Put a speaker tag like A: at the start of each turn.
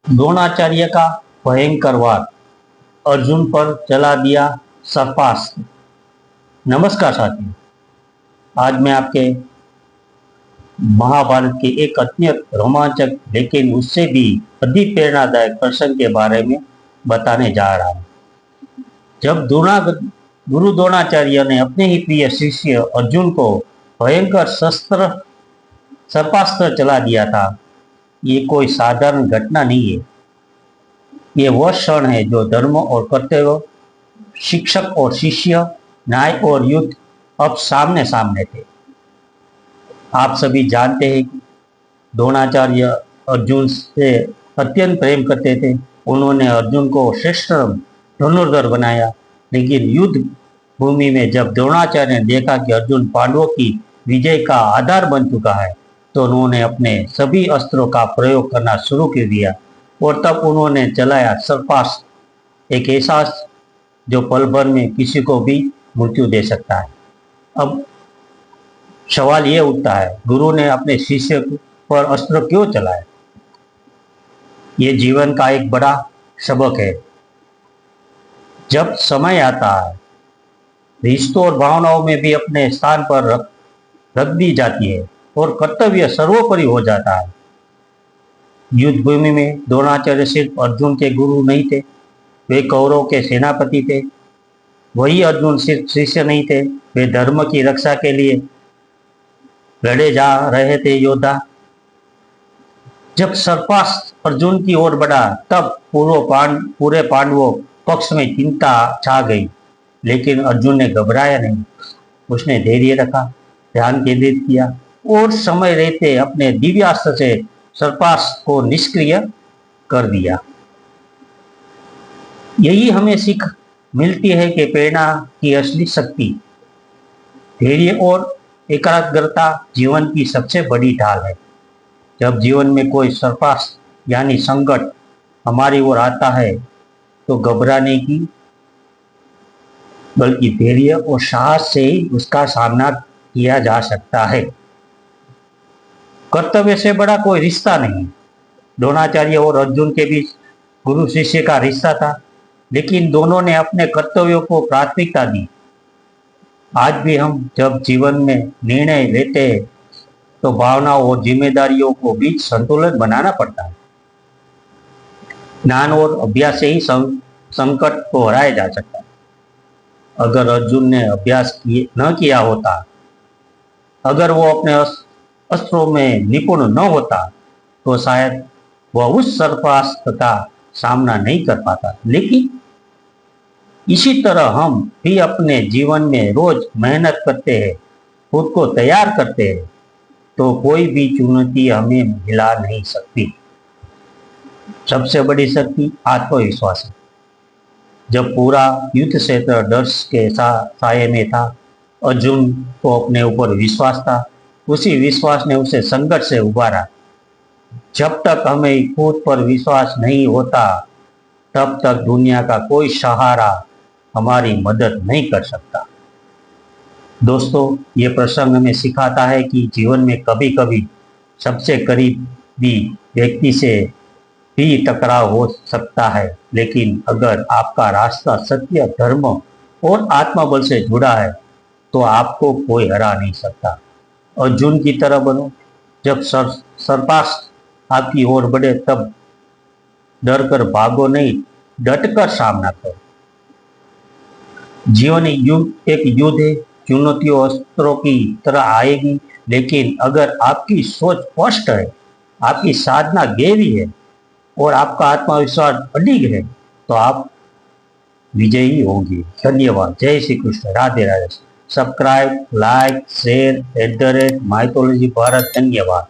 A: द्रोणाचार्य का भयंकर वार, अर्जुन पर चला दिया सर्पास्त्र। नमस्कार साथियों, आज मैं आपके महाभारत के एक अत्यंत रोमांचक लेकिन उससे भी अधिक प्रेरणादायक प्रसंग के बारे में बताने जा रहा हूँ। जब गुरु द्रोणाचार्य ने अपने ही प्रिय शिष्य अर्जुन को भयंकर सर्पास्त्र चला दिया था, ये कोई साधारण घटना नहीं है। ये वह क्षण है जो धर्म और कर्तव्य, शिक्षक और शिष्य, न्याय और युद्ध अब सामने सामने थे। आप सभी जानते हैं कि द्रोणाचार्य अर्जुन से अत्यंत प्रेम करते थे। उन्होंने अर्जुन को श्रेष्ठ धनुर्धर बनाया, लेकिन युद्ध भूमि में जब द्रोणाचार्य ने देखा कि अर्जुन पांडवों की विजय का आधार बन चुका है, तो उन्होंने अपने सभी अस्त्रों का प्रयोग करना शुरू कर दिया और तब उन्होंने चलाया सर्पास्त्र, एक ऐसा जो पल भर में किसी को भी मृत्यु दे सकता है। अब सवाल ये उठता है, गुरु ने अपने शिष्य पर अस्त्र क्यों चलाया? ये जीवन का एक बड़ा सबक है। जब समय आता है, रिश्तों और भावनाओं में भी अपने स्थान पर रख दी जाती है और कर्तव्य सर्वोपरि हो जाता है। युद्ध भूमि में द्रोणाचार्य सिर्फ अर्जुन के गुरु नहीं थे, वे कौरवों के सेनापति थे। वही अर्जुन सिर्फ शिष्य नहीं थे, वे धर्म की रक्षा के लिए लड़े जा रहे थे योद्धा। जब सर्पास्त्र अर्जुन की ओर बढ़ा, तब पूरे पांडवों पक्ष में चिंता छा गई, लेकिन अर्जुन ने घबराया नहीं। उसने धैर्य रखा, ध्यान केंद्रित किया और समय रहते अपने दिव्यास्त्र से सर्पास्त्र को निष्क्रिय कर दिया। यही हमें सीख मिलती है कि प्रेरणा की असली शक्ति, धैर्य और एकाग्रता जीवन की सबसे बड़ी ढाल है। जब जीवन में कोई सर्पास्त्र यानी संकट हमारी ओर आता है, तो घबराने की बल्कि धैर्य और साहस से ही उसका सामना किया जा सकता है। कर्तव्य से बड़ा कोई रिश्ता नहीं। द्रोणाचार्य और अर्जुन के बीच गुरु शिष्य का रिश्ता था, लेकिन दोनों ने अपने कर्तव्यों को प्राथमिकता दी। आज भी हम जब जीवन में निर्णय लेते हैं, तो भावनाओं और जिम्मेदारियों को बीच संतुलन बनाना पड़ता है। ज्ञान और अभ्यास से ही संकट को हराया जा सकता है। अगर अर्जुन ने अभ्यास न किया होता, अगर वो अपने अस्त्रों में निपुण न होता, तो शायद वह उस सर्पास्त्र का सामना नहीं कर पाता। लेकिन इसी तरह हम भी अपने जीवन में रोज मेहनत करते हैं, खुद को तैयार करते हैं, तो कोई भी चुनौती हमें हिला नहीं सकती। सबसे बड़ी शक्ति आत्मविश्वास है। जब पूरा युद्ध क्षेत्र डर के साये में था, अर्जुन को अपने ऊपर विश्वास था। उसी विश्वास ने उसे संकट से उबारा। जब तक हमें खुद पर विश्वास नहीं होता, तब तक दुनिया का कोई सहारा हमारी मदद नहीं कर सकता। दोस्तों, ये प्रसंग हमें सिखाता है कि जीवन में कभी कभी सबसे करीबी व्यक्ति से भी टकराव हो सकता है, लेकिन अगर आपका रास्ता सत्य, धर्म और आत्मबल से जुड़ा है, तो आपको कोई हरा नहीं सकता। अर्जुन की तरह बनो। जब सर्पास्त्र आपकी ओर बढ़े, तब डर कर भागो नहीं, डटकर सामना करो। जीवन एक युद्ध है। चुनौतियों अस्त्रों की तरह आएगी, लेकिन अगर आपकी सोच स्पष्ट है, आपकी साधना गहरी है और आपका आत्मविश्वास अडिग है, तो आप विजयी होंगे। धन्यवाद। जय Shri Krishna. Radhe Radhe. Subscribe, like, share @ mythology Bharat. धन्यवाद।